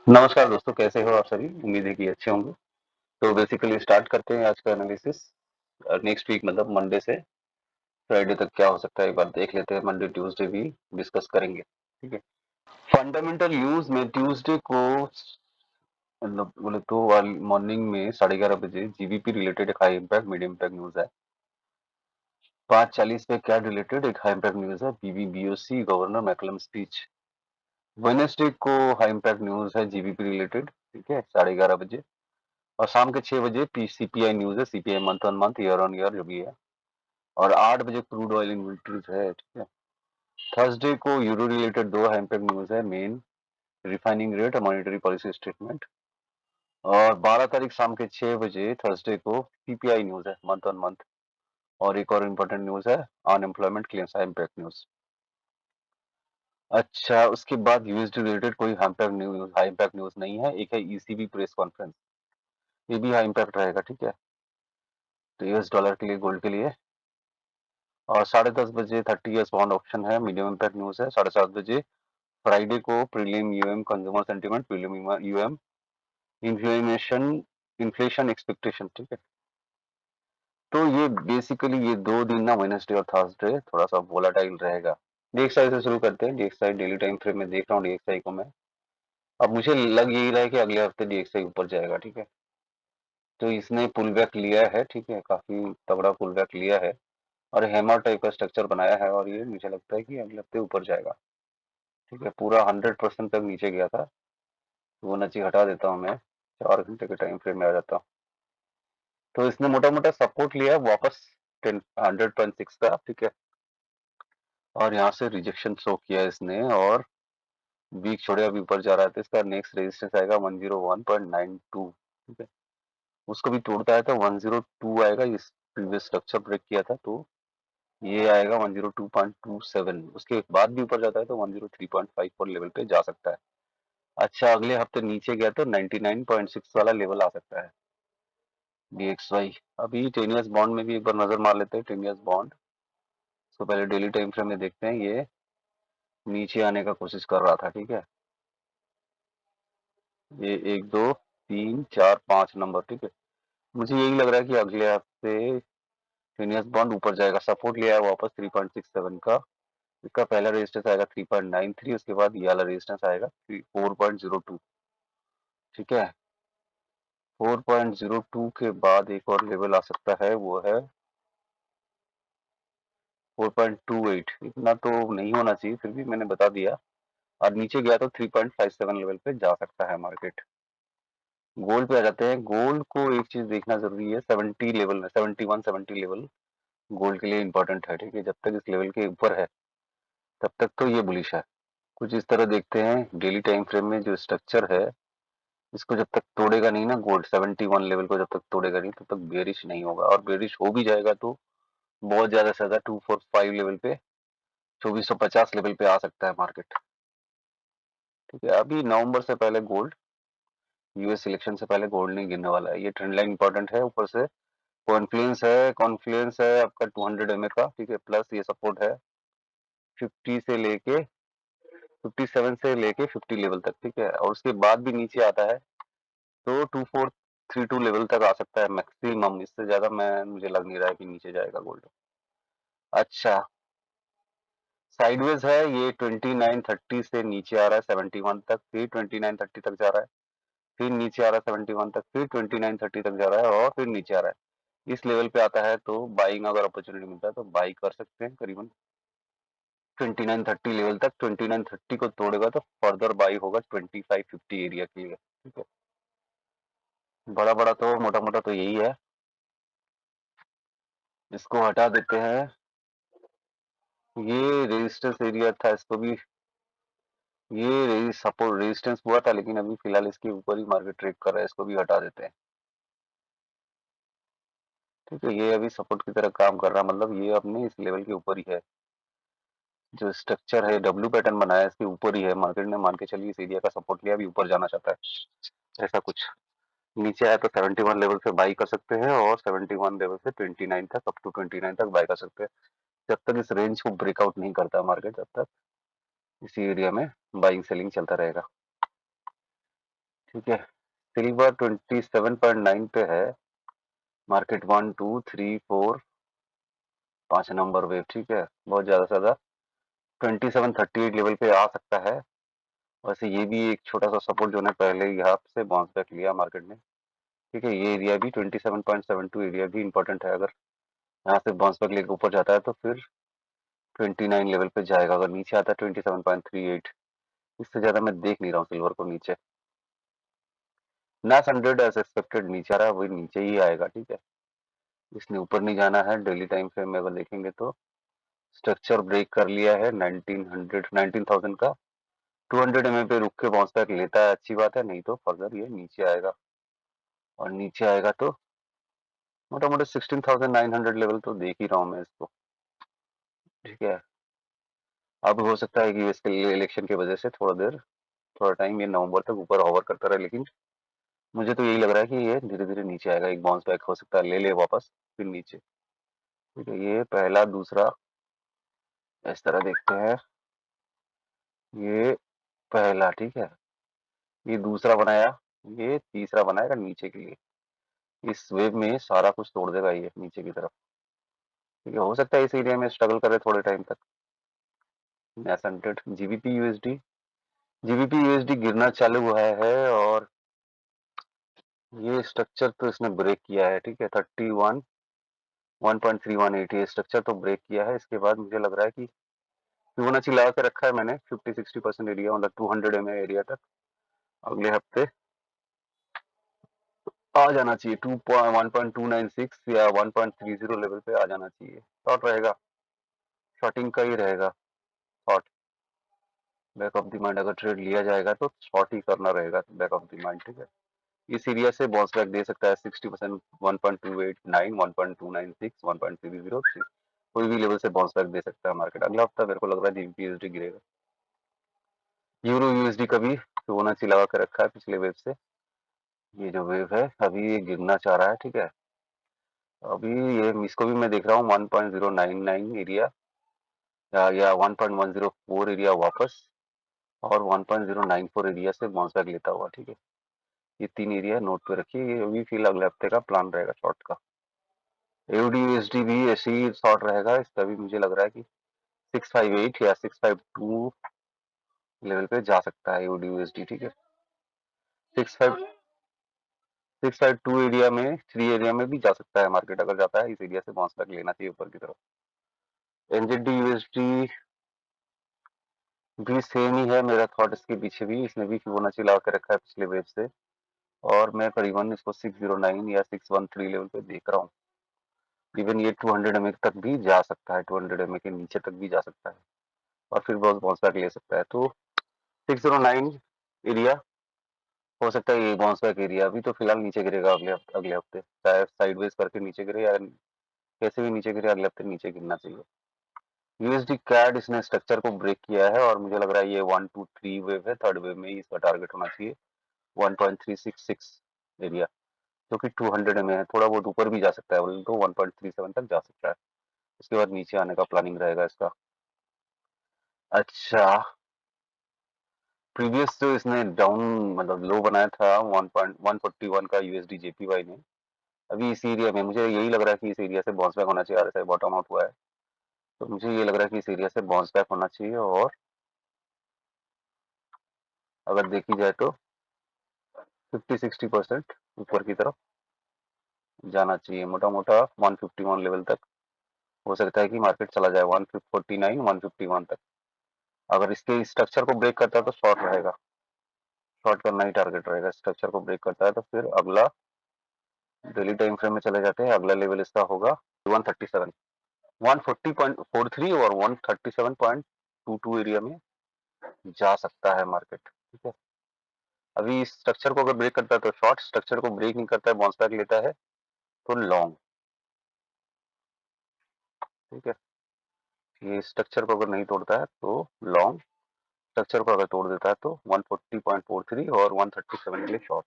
नमस्कार दोस्तों, कैसे हो आप सभी? उम्मीद है कि अच्छे होंगे। तो बेसिकली स्टार्ट करते हैं आज का एनालिसिस। नेक्स्ट वीक मतलब मंडे से फ्राइडे तक क्या हो सकता है एक बार देख लेते हैं। मंडे ट्यूसडे भी डिस्कस करेंगे, ठीक है। फंडामेंटल न्यूज में ट्यूसडे को मतलब बोले तो मॉर्निंग में 11:30 बजे जीबीपी रिलेटेड एक high impact medium impact news है। 5:40 पे क्या रिलेटेड एक हाई इम्पैक्ट न्यूज है, बीबीबीओसी गवर्नर मैकलम स्पीच। वेडनेसडे को हाई इम्पैक्ट न्यूज है जीबीपी रिलेटेड, ठीक है, 11:30 बजे। और शाम के 6 बजे सीपीआई न्यूज है, CPI month on month year on year जो भी है। और 8 बजे क्रूड ऑयल इन्वेंटरीज है, ठीक है। थर्सडे को यूरो रिलेटेड दो इम्पैक्ट न्यूज है, मेन रिफाइनिंग रेट और मॉनेटरी पॉलिसी स्टेटमेंट। और 12 तारीख शाम के 6 बजे थर्सडे को सीपीआई न्यूज है मंथ ऑन मंथ। और एक और इम्पोर्टेंट न्यूज है unemployment claims high impact news. अच्छा, उसके बाद यूएसडी रिलेटेड कोई हाई इम्पैक्ट न्यूज नहीं है। एक है ईसीबी प्रेस कॉन्फ्रेंस, ये भी हाई इम्पैक्ट रहेगा, ठीक है। तो यूएस डॉलर के लिए, गोल्ड के लिए। और 10:30 बजे 30 ईयर्स बॉन्ड ऑप्शन है, मीडियम इम्पैक्ट न्यूज है। 7:30 बजे फ्राइडे को prelim UM consumer sentiment, prelim UM inflammation inflation expectation, ठीक है। तो ये बेसिकली ये 2 दिन ना, वेडनेसडे और थर्सडे थोड़ा सा वोलाटाइल रहेगा। डीएक्सआई से शुरू करते हैं। डीएक्सआई डेली टाइम फ्रेम में देख रहा हूँ डीएक्सआई को मैं। अब मुझे लग यही रहा है कि अगले हफ्ते डीएक्सआई ऊपर जाएगा, ठीक है। तो इसने पुल बैक लिया है, ठीक है, काफी तगड़ा पुल बैक लिया है। और हैमर टाइप का स्ट्रक्चर बनाया है और ये मुझे लगता है कि अगले हफ्ते ऊपर जाएगा, ठीक है। पूरा 100% तक नीचे गया था, तो वो नीचे हटा देता हूँ मैं। 4 घंटे के टाइम फ्रेम में आ जाता हूँ। तो इसने मोटा मोटा सपोर्ट लिया है वापस 100.6 का, ठीक है। और यहाँ से रिजेक्शन शो किया है इसने और वीक छोड़े अभी ऊपर जा रहा है। तो इसका नेक्स्ट रेजिस्टेंस आएगा 101.92, ठीक है। उसको भी तोड़ता है तो 102 आएगा। इस प्रीवियस स्ट्रक्चर ब्रेक किया था तो ये आएगा 102.27। उसके बाद भी ऊपर जाता है तो 103.54 लेवल पे जा सकता है। अच्छा, अगले हफ्ते नीचे गया तो 99.6 वाला लेवल आ सकता है डीएक्सवाई। अभी 10 इयर्स बॉन्ड में भी एक बार नजर मार लेते हैं। 10 इयर्स बॉन्ड, इसको पहले डेली टाइम फ्रेम में देखते हैं। ये नीचे आने का कोशिश कर रहा था, ठीक है। ये 1 2 3 4 5 नंबर, ठीक है। मुझे यही लग रहा है कि अगले हफ्ते 10 इयर्स बॉन्ड ऊपर जाएगा। सपोर्ट लिया है वापस 3.67 का। इसका पहला रेजिस्टेंस आएगा 3.93, उसके बाद ये वाला रेजिस्टेंस आएगा 4.02, ठीक है। 4.02 के बाद एक और लेवल आ सकता है, वो है 4.28। इतना तो नहीं होना चाहिए, फिर भी मैंने बता दिया। और नीचे गया तो 3.57 लेवल पे जा सकता है मार्केट। गोल्ड पे आ जाते हैं। गोल्ड को एक चीज देखना जरूरी है, 70 लेवल में, 71-70 लेवल गोल्ड के लिए इंपॉर्टेंट है, ठीक है। जब तक इस लेवल के ऊपर है तब तक तो ये बुलिश है। कुछ इस तरह देखते हैं डेली टाइम फ्रेम में जो स्ट्रक्चर है। इसको जब तक तोड़ेगा नहीं ना गोल्ड, 71 लेवल को जब तक तोड़ेगा नहीं तब तक बेरिश नहीं होगा। और बेरिश हो भी जाएगा तो बहुत ज्यादा से ज्यादा 245 लेवल पे, 2450 लेवल पे आ सकता है मार्केट, ठीक है। अभी नवंबर से पहले गोल्ड, यूएस इलेक्शन से पहले गोल्ड नहीं गिरने वाला है। ये ट्रेंड लाइन इंपॉर्टेंट है। ऊपर से कॉन्फ्लुएंस है आपका 200 एमए का, ठीक है। प्लस ये सपोर्ट है 50 से लेके 57 से लेके 50 लेवल तक, ठीक है। और उसके बाद भी नीचे आता है तो 2432 लेवल तक आ सकता है मैक्सिमम। इससे ज्यादा मैं मुझे लग नहीं रहा है कि नीचे जाएगा गोल्ड। अच्छा, साइडवेज है ये 2930 से नीचे आ रहा है 71 तक, फिर 2930 तक जा रहा है, फिर नीचे आ रहा है 71 तक, फिर 2930 तक जा रहा है और फिर नीचे आ रहा है। इस लेवल पे आता है तो बाइंग अगर अपॉर्चुनिटी मिलता है तो बाई कर सकते हैं करीबन 2930 लेवल तक। 2930 को तोड़ेगा तो फर्दर बाई होगा 2550 एरिया के लिए, ठीक है। बड़ा बड़ा तो मोटा मोटा तो यही है। इसको हटा देते हैं। ये रेजिस्टेंस एरिया था, इसको भी ये सपोर्ट रेजिस्टेंस हुआ था, लेकिन अभी फिलहाल इसके ऊपर ही मार्केट ट्रेड कर रहा है। इसको भी हटा देते हैं, ठीक है। ये अभी सपोर्ट की तरह काम कर रहा है, मतलब ये अपने इस लेवल के ऊपर ही है। जो स्ट्रक्चर है डब्ल्यू पैटर्न बनाया है इसके ऊपर ही है। मार्केट ने मान के चलिए इस एरिया का सपोर्ट लिया, अभी ऊपर जाना चाहता है, ऐसा कुछ। नीचे आया तो 71 लेवल से बाई कर सकते हैं और 71 लेवल से 29 तक, अप टू 29 तक बाई कर सकते हैं। जब तक इस रेंज को ब्रेकआउट नहीं करता मार्केट, जब तक इसी एरिया में बाइंग सेलिंग चलता रहेगा। ठीक है। सिल्वर 27.9 पे है, मार्केट 1 2 3 4 5 नंबर वेव, ठीक है, बहुत ज़्यादा से ज़्यादा 2738 लेवल पे आ सकता है। वैसे ये भी एक छोटा सा सपोर्ट जोन है, पहले यहाँ से बाउंस बैक लिया मार्केट ने, ठीक है। ये एरिया भी 27.72 एरिया भी इंपॉर्टेंट है, अगर यहाँ से बाउंस बैक लेकर ऊपर जाता है तो फिर 29 लेवल पे जाएगा, अगर नीचे आता है 27.38, इससे ज़्यादा मैं देख नहीं रहा हूँ सिल्वर को नीचे। NAS 100 एज एक्सपेक्टेड नीचे आ रहा है, वही नीचे ही आएगा, ठीक है। इसने ऊपर नहीं जाना है। डेली टाइम फ्रेम में अगर देखेंगे तो स्ट्रक्चर ब्रेक कर लिया है 19,000 का, 200 mm पे रुक के बाउंस बैक लेता है, अच्छी बात है, नहीं तो फर्दर ये नीचे आएगा, और नीचे आएगा तो मोटा मोटा 16,900 लेवल तो देख ही रहा हूँ मैं इसको, ठीक है। अब हो सकता है कि इसके लिए इलेक्शन की वजह से थोड़ा टाइम ये नवंबर तक ऊपर होवर करता रहे, लेकिन मुझे तो यही लग रहा है कि ये धीरे धीरे नीचे आएगा, एक बाउंस बैक हो सकता है, ले ले वापस फिर नीचे, ठीक है। ये पहला, दूसरा, इस तरह देखते हैं, ये पहला, ठीक है, ये दूसरा बनाया, ये तीसरा बनाएगा नीचे के लिए, इस वेव में सारा कुछ तोड़ देगा ये नीचे की तरफ, ठीक है। हो सकता है इस एरिया में स्ट्रगल करे थोड़े टाइम तक। एसेंटेड जीबीपी यूएसडी, जीबीपी यूएसडी गिरना चालू हुआ है, और ये स्ट्रक्चर तो इसने ब्रेक किया है, ठीक है। 31 1.318 ये स्ट्रक्चर तो ब्रेक किया है। इसके बाद मुझे लग रहा है कि फिबोनाची लगा के रखा है मैंने 50-60% एरिया, मतलब 200 एमए एरिया तक अगले हफ्ते आ जाना चाहिए, 1.296 या 1.30 लेवल पे आ जाना चाहिए। शॉर्ट रहेगा, शॉर्टिंग का ही रहेगा, short back of the mind, अगर ट्रेड लिया जाएगा तो शॉर्ट ही करना रहेगा बैक ऑफ द माइंड, ठीक है। इस एरिया से बाउंस बैक दे सकता है 60%, 1.289 1.296 1.303, कोई भी लेवल से बाउंस बैक दे सकता है मार्केट। अगला हफ्ता मेरे को लग रहा है जीबीपी यूएसडी गिरेगा। यूरो यूएसडी का भी फिबोनाची लगा कर रखा है पिछले वेव से, ये जो वेव है अभी ये गिरना चाह रहा है, ठीक है। अभी ये इसको भी मैं देख रहा हूँ 1.099 एरिया या 1.104 एरिया वापस, और 1.094 एरिया से बाउंस बैक लेता हुआ, ठीक है। ये तीन एरिया नोट पे रखिए, ये अभी फिलहाल अगले हफ्ते का प्लान रहेगा शॉर्ट का। एओडी यूएसडी भी ऐसे ही शॉर्ट रहेगा, इसका भी मुझे लग रहा है कि 658 या 652 लेवल पे जा सकता है एओडी यूएसडी, ठीक है। 652 एरिया में, 3 एरिया में भी जा सकता है मार्केट, अगर जाता है इस एरिया से बाउंस बैक लेना चाहिए ऊपर की तरफ। एनजेडी यूएसडी भी सेम ही है मेरा थॉट, इसके पीछे भी इसने भी फिबोनाची लगा के रखा है पिछले वेव से, और मैं करीबन इसको 609 या 613 लेवल पे देख रहा हूँ। इवन ये 200 एमए तक भी जा सकता है, 200 एमए के नीचे तक भी जा सकता है, और फिर बहुत बाउंस बैक ले सकता है। तो 609 एरिया हो सकता है ये बाउंस बैक एरिया। अभी तो फिलहाल नीचे गिरेगा अगले हफ्ते, चाहे साइडवेज करके नीचे गिरे या कैसे भी नीचे गिरे, अगले हफ्ते नीचे गिरना चाहिए। यूएसडी कैड इसने स्ट्रक्चर को ब्रेक किया है, और मुझे लग रहा है ये 1 2 3 वेव है, थर्ड वेव में ही इसका टारगेट होना चाहिए 1.366 एरिया, जो कि 200 में है, थोड़ा बहुत ऊपर भी जा सकता है, बोले तो 1.37 तक जा सकता है। उसके बाद नीचे आने का प्लानिंग रहेगा इसका। अच्छा, प्रीवियस जो इसने डाउन मतलब लो बनाया था 1.141 का यूएसडी जेपीवाई ने, अभी इस एरिया में मुझे यही लग रहा है कि इस एरिया से बाउंस बैक होना चाहिए, आरएसआई बॉटम आउट हुआ है, तो मुझे ये लग रहा है कि इस एरिया से बाउंस बैक होना चाहिए, और अगर देखी जाए तो 50-60% ऊपर की तरफ जाना चाहिए, मोटा मोटा 151 लेवल तक हो सकता है कि मार्केट चला जाए, 149 151 तक। अगर इसके स्ट्रक्चर को ब्रेक करता है तो शॉर्ट रहेगा, शॉर्ट करना ही टारगेट रहेगा। स्ट्रक्चर को ब्रेक करता है तो फिर अगला डेली टाइम फ्रेम में चले जाते हैं, अगला लेवल इसका होगा 137, 140.43 और 137.22 एरिया में जा सकता है मार्केट, ठीक है। अभी इस स्ट्रक्चर को अगर ब्रेक करता है तो शॉर्ट, स्ट्रक्चर को ब्रेक नहीं करता है, बाउंस बैक लेता है तो लॉन्ग, ठीक है। ये स्ट्रक्चर को अगर नहीं तोड़ता है तो लॉन्ग, स्ट्रक्चर को अगर तोड़ देता है तो 140.43 और 137 के लिए शॉर्ट।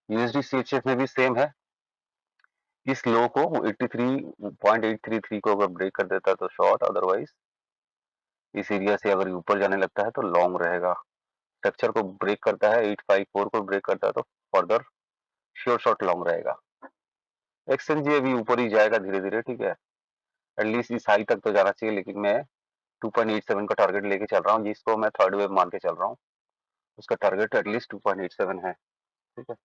यूएसडी सीएचएफ में भी सेम है, इस लो को 83.833 को अगर ब्रेक कर देता है तो शॉर्ट, अदरवाइज इस एरिया से अगर ऊपर जाने लगता है तो लॉन्ग रहेगा। स्ट्रक्चर को ब्रेक करता है, 854 को ब्रेक करता है तो फर्दर श्योर शॉट लॉन्ग रहेगा। एक्सचेंज अभी ऊपर ही जाएगा धीरे धीरे, ठीक है। एटलीस्ट इस हाई तक तो जाना चाहिए, लेकिन मैं 2.87 का टारगेट लेके चल रहा हूँ, जिसको मैं थर्ड वेव मान के चल रहा हूँ। उसका टारगेट एटलीस्ट 2.87 है, ठीक है।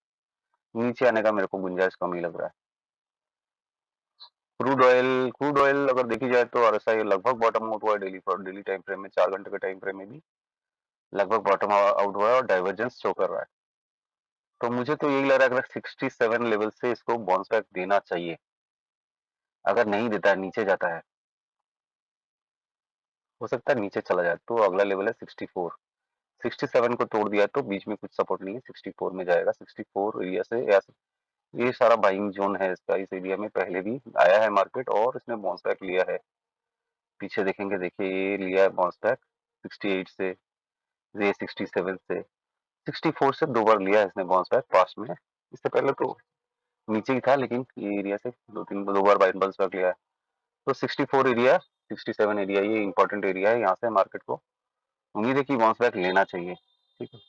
नीचे आने का मेरे को गुंजाइश कम ही लग रहा है। क्रूड ऑयल अगर देखी जाए तो आरएसआई लगभग बॉटम आउट हुआ है डेली टाइम फ्रेम में, 4 घंटे के टाइम फ्रेम में भी लगभग बॉटम आउट हुआ है और डाइवर्जेंस शो कर रहा है। तो मुझे तो यही लग रहा है कि 67 लेवल से इसको बाउंस बैक देना चाहिए। अगर नहीं देता है, नीचे जाता है, हो सकता है नीचे चला जाए, तो अगला लेवल है 64। 67 को तोड़ दिया तो बीच में कुछ सपोर्ट नहीं है, 64 में जाएगा। 64 एरिया से ये सारा बाइंग जोन है इसका। इस एरिया में पहले भी आया है मार्केट और इसने बाउंस बैक लिया है। पीछे देखेंगे, देखिए ये लिया है बाउंस बैक 68 से, ये 67 से, 64 से 2 बार लिया है इसने बाउंस बैक पास्ट में। इससे पहले तो नीचे ही था, लेकिन ये एरिया से 2 बार बाउंस बैक लिया है। तो 64 एरिया, 67 एरिया, ये इंपॉर्टेंट एरिया है। यहाँ से मार्केट को उम्मीद है कि बाउंस बैक लेना चाहिए, ठीक है।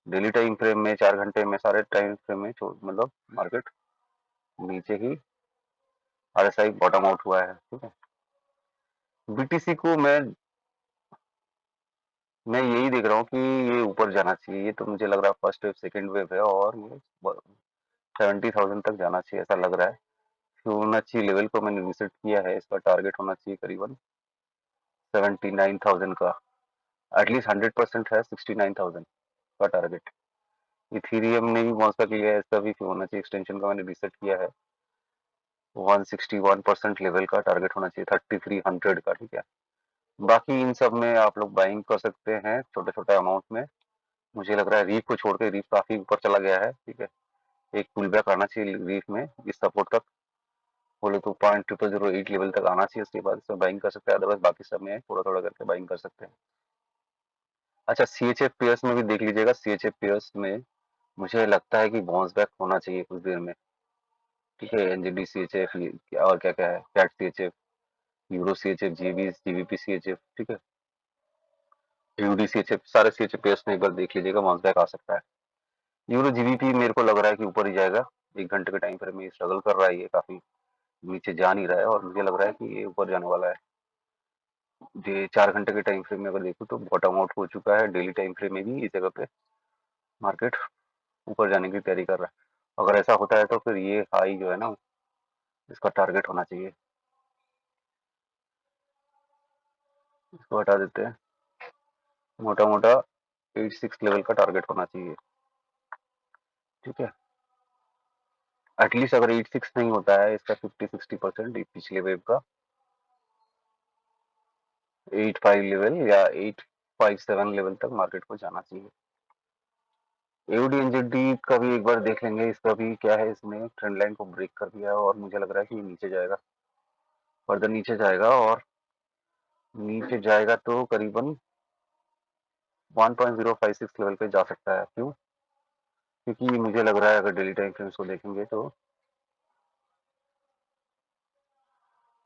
डेली टाइम फ्रेम में, 4 घंटे में, सारे टाइम फ्रेम में मतलब मार्केट नीचे ही आरएसआई बॉटम आउट हुआ है, ठीक है। बीटीसी को मैं यही देख रहा हूँ कि ये ऊपर जाना चाहिए। ये तो मुझे लग रहा है फर्स्ट वेव सेकंड वेव है और ये 70,000 तक जाना चाहिए, ऐसा लग रहा है। फिबोनाची लेवल को मैंने रिसेट किया है, इसका टारगेट होना चाहिए करीबन 79,000 का। एटलीस्ट 100% है 69,000 का टारगेट। इथीरियम ने भी बाउंस बैक लिया है, इसका भी फिबोनाची एक्सटेंशन का मैंने रिसेट किया है। 161% लेवल का टारगेट होना चाहिए 3300 का, ठीक है। बाकी इन सब में आप लोग बाइंग कर सकते हैं छोटे छोटे अमाउंट में। मुझे लग रहा है रीफ को छोड़ के रीफ काफी ऊपर चला गया है, ठीक है। एक पुल बैक आना चाहिए रीफ में इस सपोर्ट तक, बोले तो 0.0008 लेवल तक आना चाहिए। उसके बाद इसमें बाइंग कर सकते हैं, अदरवाइज बाकी सब में थोड़ा थोड़ा करके बाइंग कर सकते हैं। अच्छा, सीएचएफ पेयर्स में भी देख लीजिएगा। सीएचएफ पेयर्स में मुझे लगता है कि बाउंस बैक होना चाहिए कुछ देर में, ठीक है। एनजीडी सीएचएफ और क्या क्या है, CAD CHF, euro CHF, GBP CHF, ठीक है। यूडी सीएचएफ, सारे सीएचएफ पेयर्स में एक बार देख लीजिएगा, बाउंस बैक आ सकता है। यूरो जीबीपी मेरे को लग रहा है कि ऊपर ही जाएगा। 1 घंटे के टाइम फ्रेम में स्ट्रगल कर रहा है, ये काफी नीचे जा नहीं रहा है और मुझे लग रहा है कि ये ऊपर जाने वाला है। ये 4 घंटे के टाइम फ्रेम में अगर देखूँ तो बॉटम आउट हो चुका है। डेली टाइम फ्रेम में भी इस जगह पे मार्केट ऊपर जाने की तैयारी कर रहा है। अगर ऐसा होता है तो फिर ये हाई जो है ना, इसका टारगेट होना चाहिए। इसको हटा देते हैं, मोटा मोटा 86 लेवल का टारगेट होना चाहिए, ठीक है। एटलीस्ट अगर 86 नहीं होता है इसका 50-60% पिछले वेव का 85 लेवल या 857 लेवल तक मार्केट को जाना चाहिए। एओडी एनजेडी का भी एक बार देख लेंगे। इसका भी क्या है, इसने ट्रेंड लाइन को ब्रेक कर दिया है और मुझे लग रहा है कि नीचे जाएगा, फर्दर नीचे जाएगा और नीचे जाएगा तो करीबन 1.056 लेवल पे जा सकता है। क्यों? क्योंकि मुझे लग रहा है अगर डेली टाइम फ्रेम्स को देखेंगे तो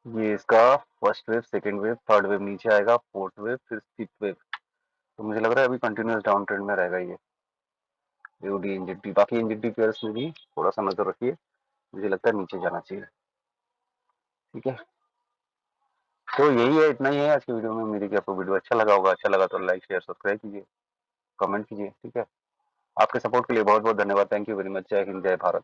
ये इसका first wave, second wave, third wave नीचे आएगा, फोर्थ वेव, फिर फिफ्थ वेव। तो मुझे लग रहा है अभी कंटिन्यूस डाउन ट्रेंड में रहेगा ये एओडी एनजेडी। बाकी एनजेडी पेयर्स में भी थोड़ा सा नजर रखिए, मुझे लगता है नीचे जाना चाहिए, ठीक है। तो यही है, इतना ही है आज की वीडियो में। उम्मीद है कि आपको वीडियो अच्छा लगा होगा। अच्छा लगा तो लाइक शेयर सब्सक्राइब कीजिए, कमेंट कीजिए, ठीक है। आपके सपोर्ट के लिए बहुत बहुत धन्यवाद। Thank you very much. जय हिंद, जय भारत।